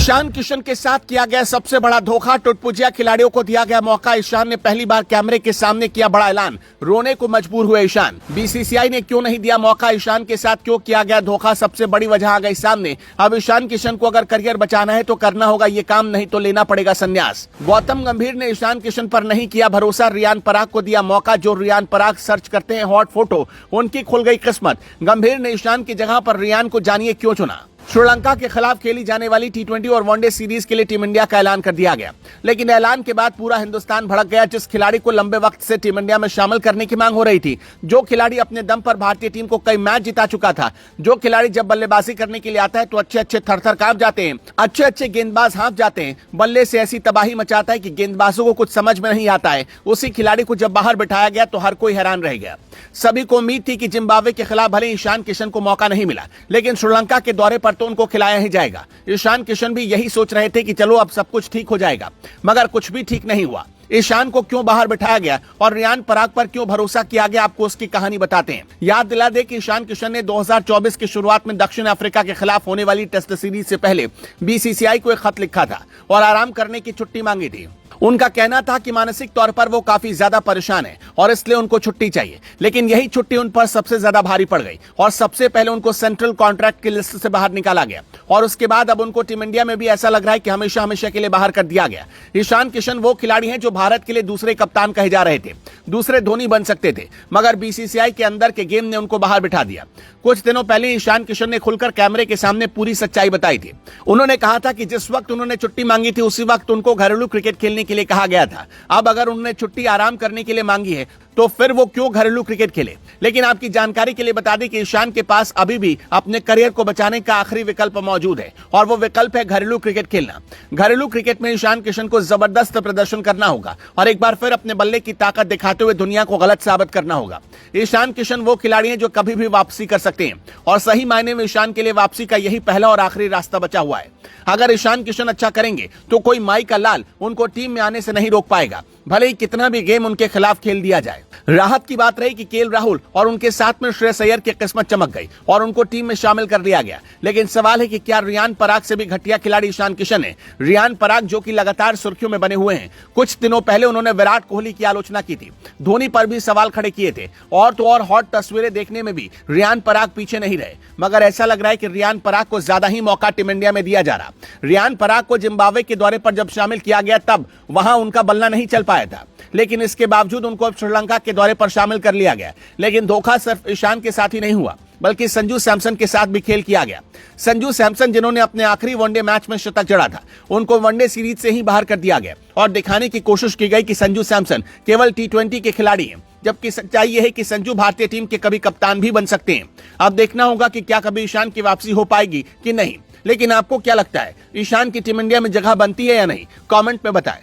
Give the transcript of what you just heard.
ईशान किशन के साथ किया गया सबसे बड़ा धोखा। टुटपुजिया खिलाड़ियों को दिया गया मौका। ईशान ने पहली बार कैमरे के सामने किया बड़ा ऐलान। रोने को मजबूर हुए ईशान। बीसीसीआई ने क्यों नहीं दिया मौका, ईशान के साथ क्यों किया गया धोखा, सबसे बड़ी वजह आ गई सामने। अब ईशान किशन को अगर करियर बचाना है तो करना होगा ये काम, नहीं तो लेना पड़ेगा संन्यास। गौतम गंभीर ने ईशान किशन पर नहीं किया भरोसा, रियान पराग को दिया मौका। जो रियान पराग सर्च करते हैं हॉट फोटो, उनकी खुल गई किस्मत। गंभीर ने ईशान की जगह पर रियान को जानिए क्यों चुना। श्रीलंका के खिलाफ खेली जाने वाली टी20 और वनडे सीरीज के लिए टीम इंडिया का ऐलान कर दिया गया, लेकिन ऐलान के बाद पूरा हिंदुस्तान भड़क गया। जिस खिलाड़ी को लंबे वक्त से टीम इंडिया में शामिल करने की मांग हो रही थी, जो खिलाड़ी अपने दम पर भारतीय टीम को कई मैच जिता चुका था, जो खिलाड़ी जब बल्लेबाजी करने के लिए आता है तो अच्छे अच्छे थरथर कांप जाते हैं, अच्छे अच्छे गेंदबाज हाँफ जाते हैं, बल्ले से ऐसी तबाही मचाता है कि गेंदबाजों को कुछ समझ में नहीं आता है, उसी खिलाड़ी को जब बाहर बिठाया गया तो हर कोई हैरान रह गया। सभी को उम्मीद थी कि जिम्बाब्वे के खिलाफ भले ईशान किशन को मौका नहीं मिला, लेकिन श्रीलंका के दौरे पर तो उनको खिलाया ही जाएगा। ईशान किशन भी यही सोच रहे थे कि चलो अब सब कुछ ठीक हो जाएगा, मगर कुछ भी ठीक नहीं हुआ। ईशान को क्यों बाहर बिठाया गया और रियान पराग पर क्यों भरोसा किया गया, आपको उसकी कहानी बताते हैं। याद दिला दे कि ईशान किशन ने 2024 की शुरुआत में दक्षिण अफ्रीका के खिलाफ होने वाली टेस्ट सीरीज से पहले बीसीसीआई को एक खत लिखा था और आराम करने की छुट्टी मांगी थी। उनका कहना था कि मानसिक तौर पर वो काफी ज्यादा परेशान है और इसलिए उनको छुट्टी चाहिए, लेकिन यही छुट्टी उन पर सबसे ज्यादा भारी पड़ गई और सबसे पहले उनको सेंट्रल कॉन्ट्रैक्ट की लिस्ट से बाहर निकाला गया और उसके बाद अब उनको टीम इंडिया में भी ऐसा लग रहा है कि हमेशा हमेशा के लिए बाहर कर दिया गया। ईशान किशन वो खिलाड़ी हैं जो भारत के लिए दूसरे कप्तान कहे जा रहे थे, दूसरे धोनी बन सकते थे, मगर बीसीसीआई के अंदर के गेम ने उनको बाहर बिठा दिया। कुछ दिनों पहले ईशान किशन ने खुलकर कैमरे के सामने पूरी सच्चाई बताई थी। उन्होंने कहा था कि जिस वक्त उन्होंने छुट्टी मांगी थी उसी वक्त उनको घरेलू क्रिकेट खेलने के लिए कहा गया था। अब अगर उन्होंने छुट्टी आराम करने के लिए मांगी है तो फिर वो क्यों घरेलू क्रिकेट खेले। लेकिन आपकी जानकारी के लिए बता दें कि ईशान के पास अभी भी अपने करियर को बचाने का आखिरी विकल्प मौजूद है और वो विकल्प है घरेलू क्रिकेट खेलना। घरेलू क्रिकेट में ईशान किशन को जबरदस्त प्रदर्शन करना होगा और एक बार फिर अपने बल्ले की ताकत दिखाते हुए दुनिया को गलत साबित करना होगा। ईशान किशन वो खिलाड़ी हैं जो कभी भी वापसी कर सकते हैं और सही मायने में ईशान के लिए वापसी का यही पहला और आखिरी रास्ता बचा हुआ है। अगर ईशान किशन अच्छा करेंगे तो कोई माई का लाल उनको टीम में आने से नहीं रोक पाएगा, भले ही कितना भी गेम उनके खिलाफ खेल दिया जाए। राहत की बात रही कि केएल राहुल और उनके साथ में श्रेयस अय्यर की किस्मत चमक गई और उनको टीम में शामिल कर दिया गया, लेकिन सवाल है कि क्या रियान पराग से भी घटिया खिलाड़ी ईशान किशन है। रियान पराग जो कि लगातार सुर्खियों में बने हुए हैं, कुछ दिनों पहले उन्होंने विराट कोहली की आलोचना की थी, धोनी पर भी सवाल खड़े किए थे और तो और हॉट तस्वीरें देखने में भी रियान पराग पीछे नहीं रहे, मगर ऐसा लग रहा है कि रियान पराग को ज्यादा ही मौका टीम इंडिया में दिया जा रहा। रियान पराग को जिम्बाब्वे के दौरे पर जब शामिल किया गया तब वहां उनका बल्ला नहीं चल पाया था, लेकिन इसके बावजूद उनको अब श्रीलंका के दौरे पर शामिल कर लिया गया। लेकिन धोखा सिर्फ ईशान के साथ ही नहीं हुआ, बल्कि संजू सैमसन के साथ भी खेल किया गया। संजू सैमसन जिन्होंने अपने आखिरी वनडे मैच में शतक जड़ा था, उनको वनडे सीरीज से ही बाहर कर दिया गया और दिखाने की कोशिश की गई कि संजू सैमसन केवल टी20 के खिलाड़ी हैं, जबकि सच्चाई यह है कि संजू भारतीय टीम के कभी कप्तान भी बन सकते हैं। अब देखना होगा कि क्या कभी ईशान की वापसी हो पाएगी कि नहीं। लेकिन आपको क्या लगता है, ईशान की टीम इंडिया में जगह बनती है या नहीं, कमेंट में बताएं।